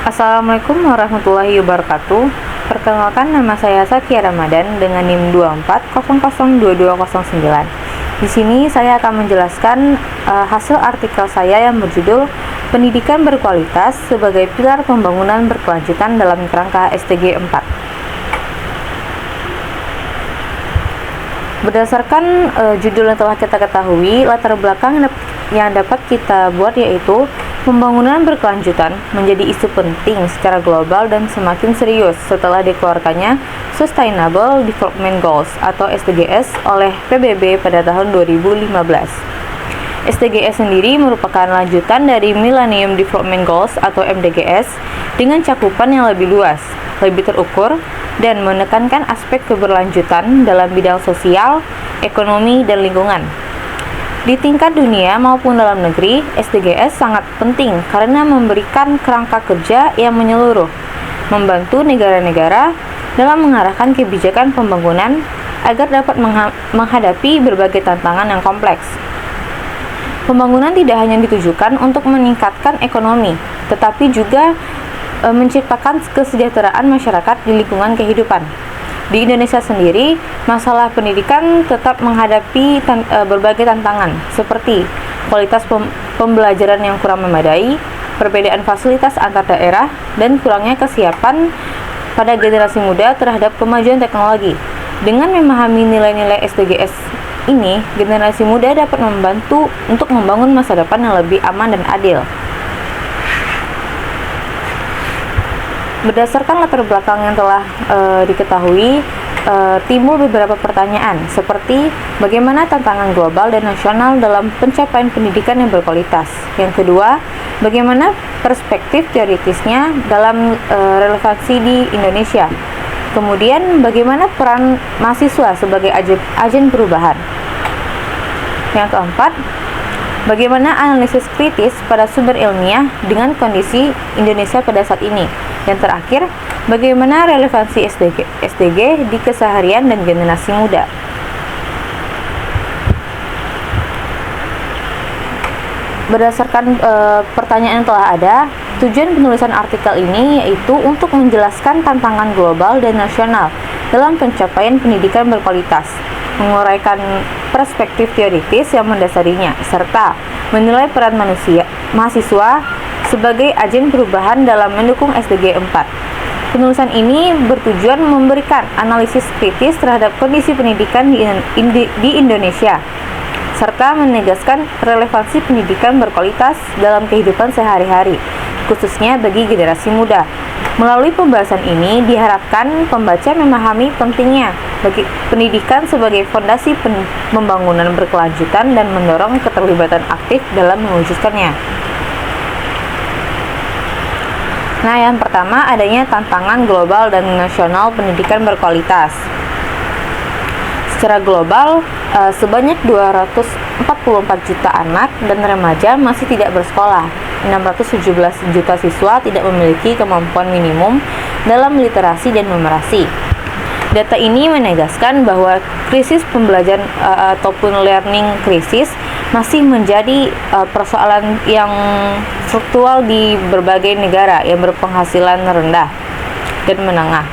Assalamualaikum warahmatullahi wabarakatuh. Perkenalkan, nama saya Satya Ramadan dengan NIM 24002209. Di sini saya akan menjelaskan hasil artikel saya yang berjudul Pendidikan Berkualitas sebagai Pilar Pembangunan Berkelanjutan dalam Kerangka SDG 4. Berdasarkan judul yang telah kita ketahui, latar belakang yang dapat kita buat yaitu pembangunan berkelanjutan menjadi isu penting secara global dan semakin serius setelah dikeluarkannya Sustainable Development Goals atau SDGs oleh PBB pada tahun 2015. SDGs sendiri merupakan lanjutan dari Millennium Development Goals atau MDGs dengan cakupan yang lebih luas, lebih terukur, dan menekankan aspek keberlanjutan dalam bidang sosial, ekonomi, dan lingkungan. Di tingkat dunia maupun dalam negeri, SDGs sangat penting karena memberikan kerangka kerja yang menyeluruh, membantu negara-negara dalam mengarahkan kebijakan pembangunan agar dapat menghadapi berbagai tantangan yang kompleks. Pembangunan tidak hanya ditujukan untuk meningkatkan ekonomi, tetapi juga menciptakan kesejahteraan masyarakat di lingkungan kehidupan. Di Indonesia sendiri, masalah pendidikan tetap menghadapi berbagai tantangan, seperti kualitas pembelajaran yang kurang memadai, perbedaan fasilitas antar daerah, dan kurangnya kesiapan pada generasi muda terhadap kemajuan teknologi. Dengan memahami nilai-nilai SDGs ini, generasi muda dapat membantu untuk membangun masa depan yang lebih aman dan adil. Berdasarkan latar belakang yang telah diketahui, timbul beberapa pertanyaan seperti bagaimana tantangan global dan nasional dalam pencapaian pendidikan yang berkualitas. Yang kedua, bagaimana perspektif teoritisnya dalam relevansi di Indonesia. Kemudian, bagaimana peran mahasiswa sebagai agen perubahan. Yang keempat, bagaimana analisis kritis pada sumber ilmiah dengan kondisi Indonesia pada saat ini. Yang terakhir, bagaimana relevansi SDG di keseharian dan generasi muda. Berdasarkan pertanyaan yang telah ada, tujuan penulisan artikel ini yaitu untuk menjelaskan tantangan global dan nasional dalam pencapaian pendidikan berkualitas, menguraikan perspektif teoritis yang mendasarinya, serta menilai peran mahasiswa sebagai agen perubahan dalam mendukung SDG 4. Penulisan ini bertujuan memberikan analisis kritis terhadap kondisi pendidikan di Indonesia, serta menegaskan relevansi pendidikan berkualitas dalam kehidupan sehari-hari, khususnya bagi generasi muda. Melalui pembahasan ini, diharapkan pembaca memahami pentingnya bagi pendidikan sebagai fondasi pembangunan berkelanjutan dan mendorong keterlibatan aktif dalam mewujudkannya. Nah, yang pertama adanya tantangan global dan nasional pendidikan berkualitas. Secara global, sebanyak 244 juta anak dan remaja masih tidak bersekolah. 617 juta siswa tidak memiliki kemampuan minimum dalam literasi dan numerasi. Data ini menegaskan bahwa krisis pembelajaran ataupun learning krisis masih menjadi persoalan yang struktural di berbagai negara yang berpenghasilan rendah dan menengah.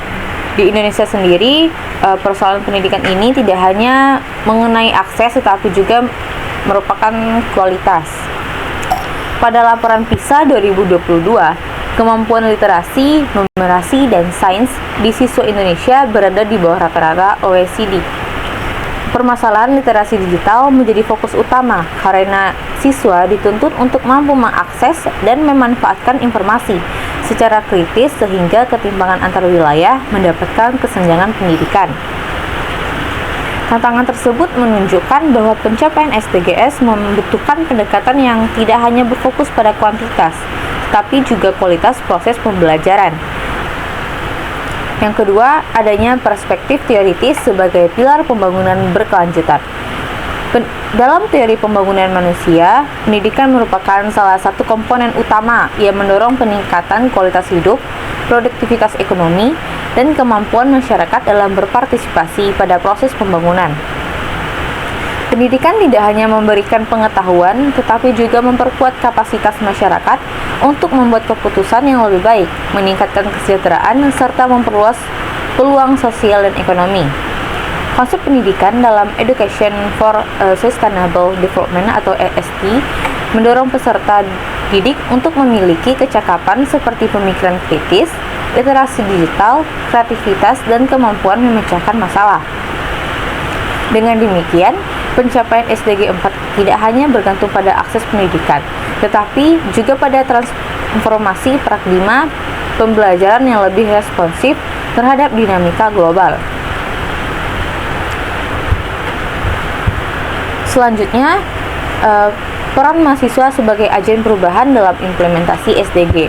Di Indonesia sendiri, persoalan pendidikan ini tidak hanya mengenai akses tetapi juga merupakan kualitas. Pada laporan PISA 2022, kemampuan literasi, numerasi, dan sains di siswa Indonesia berada di bawah rata-rata OECD. Permasalahan literasi digital menjadi fokus utama karena siswa dituntut untuk mampu mengakses dan memanfaatkan informasi secara kritis sehingga ketimpangan antar wilayah mendapatkan kesenjangan pendidikan. Tantangan tersebut menunjukkan bahwa pencapaian SDGs membutuhkan pendekatan yang tidak hanya berfokus pada kuantitas, tapi juga kualitas proses pembelajaran. Yang kedua, adanya perspektif teoritis sebagai pilar pembangunan berkelanjutan. Dalam teori pembangunan manusia, pendidikan merupakan salah satu komponen utama yang mendorong peningkatan kualitas hidup, produktivitas ekonomi, dan kemampuan masyarakat dalam berpartisipasi pada proses pembangunan. Pendidikan tidak hanya memberikan pengetahuan, tetapi juga memperkuat kapasitas masyarakat untuk membuat keputusan yang lebih baik, meningkatkan kesejahteraan, serta memperluas peluang sosial dan ekonomi. Konsep pendidikan dalam Education for Sustainable Development atau ESD mendorong peserta didik untuk memiliki kecakapan seperti pemikiran kritis, literasi digital, kreativitas, dan kemampuan memecahkan masalah. Dengan demikian, pencapaian SDG 4 tidak hanya bergantung pada akses pendidikan, tetapi juga pada transformasi paradigma pembelajaran yang lebih responsif terhadap dinamika global. Selanjutnya, peran mahasiswa sebagai agen perubahan dalam implementasi SDG.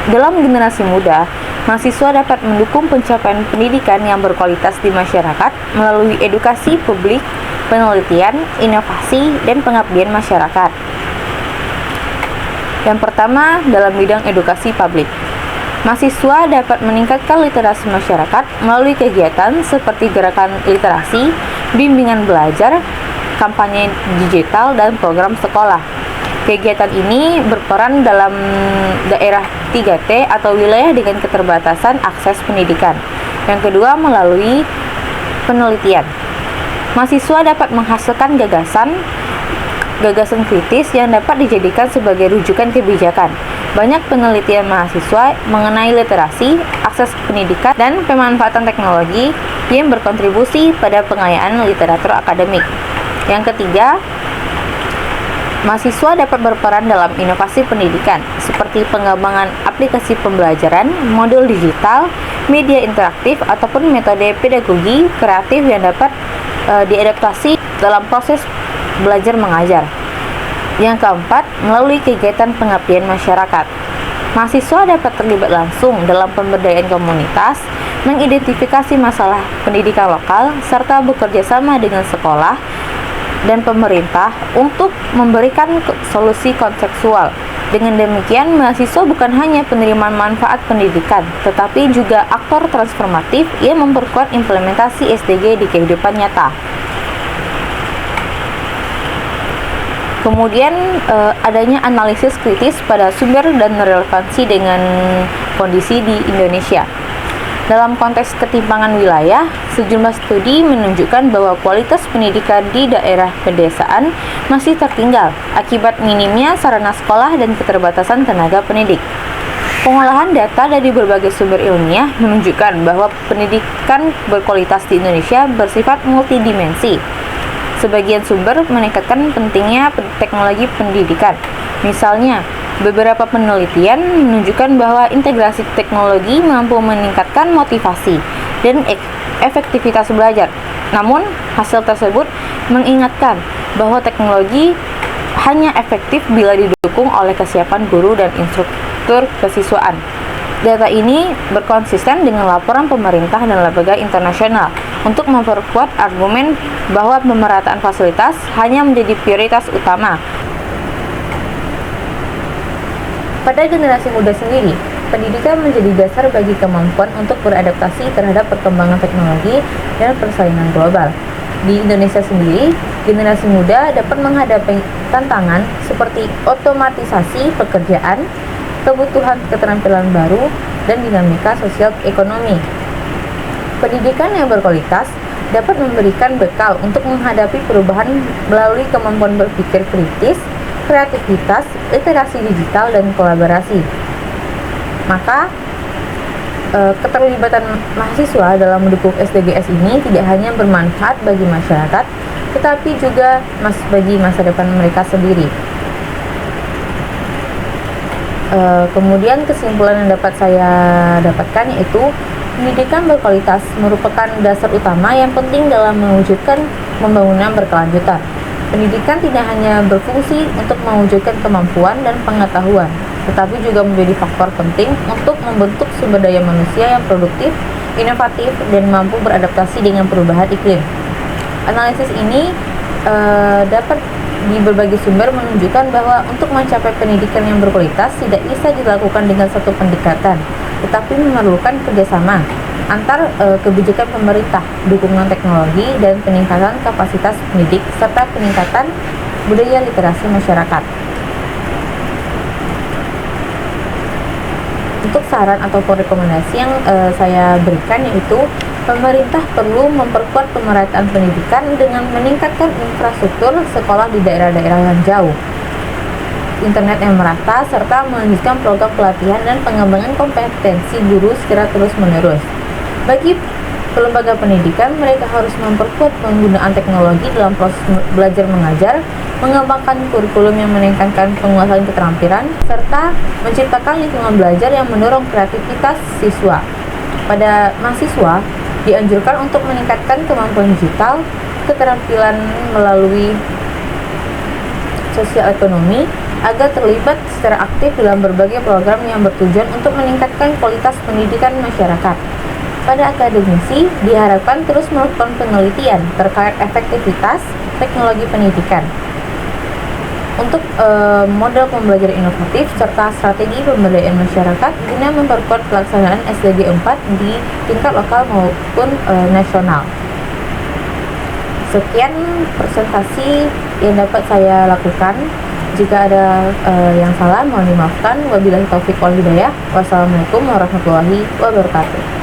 Dalam generasi muda, mahasiswa dapat mendukung pencapaian pendidikan yang berkualitas di masyarakat melalui edukasi publik, penelitian, inovasi, dan pengabdian masyarakat. Yang pertama, dalam bidang edukasi publik. Mahasiswa dapat meningkatkan literasi masyarakat melalui kegiatan seperti gerakan literasi, bimbingan belajar, kampanye digital, dan program sekolah. Kegiatan ini berperan dalam daerah 3T atau wilayah dengan keterbatasan akses pendidikan. Yang kedua, melalui penelitian. Mahasiswa dapat menghasilkan gagasan kritis yang dapat dijadikan sebagai rujukan kebijakan. Banyak penelitian mahasiswa mengenai literasi, akses pendidikan, dan pemanfaatan teknologi yang berkontribusi pada pengayaan literatur akademik. Yang ketiga, mahasiswa dapat berperan dalam inovasi pendidikan, seperti pengembangan aplikasi pembelajaran, modul digital, media interaktif, ataupun metode pedagogi kreatif yang dapat diadaptasi dalam proses belajar mengajar. Yang keempat, melalui kegiatan pengabdian masyarakat. Mahasiswa dapat terlibat langsung dalam pemberdayaan komunitas, mengidentifikasi masalah pendidikan lokal, serta bekerja sama dengan sekolah dan pemerintah untuk memberikan solusi konseptual. Dengan demikian, mahasiswa bukan hanya penerima manfaat pendidikan, tetapi juga aktor transformatif yang memperkuat implementasi SDG di kehidupan nyata. Kemudian adanya analisis kritis pada sumber dan relevansi dengan kondisi di Indonesia. Dalam konteks ketimpangan wilayah, sejumlah studi menunjukkan bahwa kualitas pendidikan di daerah pedesaan masih tertinggal akibat minimnya sarana sekolah dan keterbatasan tenaga pendidik. Pengolahan data dari berbagai sumber ilmiah menunjukkan bahwa pendidikan berkualitas di Indonesia bersifat multidimensi. Sebagian sumber meningkatkan pentingnya teknologi pendidikan. Misalnya, beberapa penelitian menunjukkan bahwa integrasi teknologi mampu meningkatkan motivasi dan efektivitas belajar. Namun, hasil tersebut mengingatkan bahwa teknologi hanya efektif bila didukung oleh kesiapan guru dan instruktur kesiswaan. Data ini berkonsisten dengan laporan pemerintah dan lembaga internasional untuk memperkuat argumen bahwa pemerataan fasilitas hanya menjadi prioritas utama. Pada generasi muda sendiri, pendidikan menjadi dasar bagi kemampuan untuk beradaptasi terhadap perkembangan teknologi dan persaingan global. Di Indonesia sendiri, generasi muda dapat menghadapi tantangan seperti otomatisasi pekerjaan, kebutuhan keterampilan baru, dan dinamika sosial ekonomi. Pendidikan yang berkualitas dapat memberikan bekal untuk menghadapi perubahan melalui kemampuan berpikir kritis, kreativitas, literasi digital, dan kolaborasi. Maka, keterlibatan mahasiswa dalam mendukung SDGs ini tidak hanya bermanfaat bagi masyarakat, tetapi juga bagi masa depan mereka sendiri. Kemudian kesimpulan yang dapat saya dapatkan yaitu pendidikan berkualitas merupakan dasar utama yang penting dalam mewujudkan pembangunan berkelanjutan. Pendidikan tidak hanya berfungsi untuk mewujudkan kemampuan dan pengetahuan, tetapi juga menjadi faktor penting untuk membentuk sumber daya manusia yang produktif, inovatif, dan mampu beradaptasi dengan perubahan iklim. Analisis ini dapat di berbagai sumber menunjukkan bahwa untuk mencapai pendidikan yang berkualitas tidak bisa dilakukan dengan satu pendekatan, tetapi memerlukan kerjasama antar kebijakan pemerintah, dukungan teknologi, dan peningkatan kapasitas pendidik serta peningkatan budaya literasi masyarakat. Untuk saran ataupun rekomendasi yang saya berikan yaitu pemerintah perlu memperkuat pemerataan pendidikan dengan meningkatkan infrastruktur sekolah di daerah-daerah yang jauh, internet yang merata, serta melanjutkan program pelatihan dan pengembangan kompetensi guru secara terus-menerus. Bagi lembaga pendidikan, mereka harus memperkuat penggunaan teknologi dalam proses belajar mengajar, mengembangkan kurikulum yang meningkatkan penguasaan keterampilan, serta menciptakan lingkungan belajar yang mendorong kreativitas siswa. Pada mahasiswa, dianjurkan untuk meningkatkan kemampuan digital, keterampilan melalui sosial ekonomi, agar terlibat secara aktif dalam berbagai program yang bertujuan untuk meningkatkan kualitas pendidikan masyarakat. Pada akademisi, diharapkan terus melakukan penelitian terkait efektivitas teknologi pendidikan untuk model pembelajaran inovatif serta strategi pemberdayaan masyarakat guna memperkuat pelaksanaan SDG 4 di tingkat lokal maupun nasional. Sekian presentasi yang dapat saya lakukan. Jika ada yang salah, mohon dimaafkan. Wabillahi taufiq wal hidayah. Wassalamualaikum warahmatullahi wabarakatuh.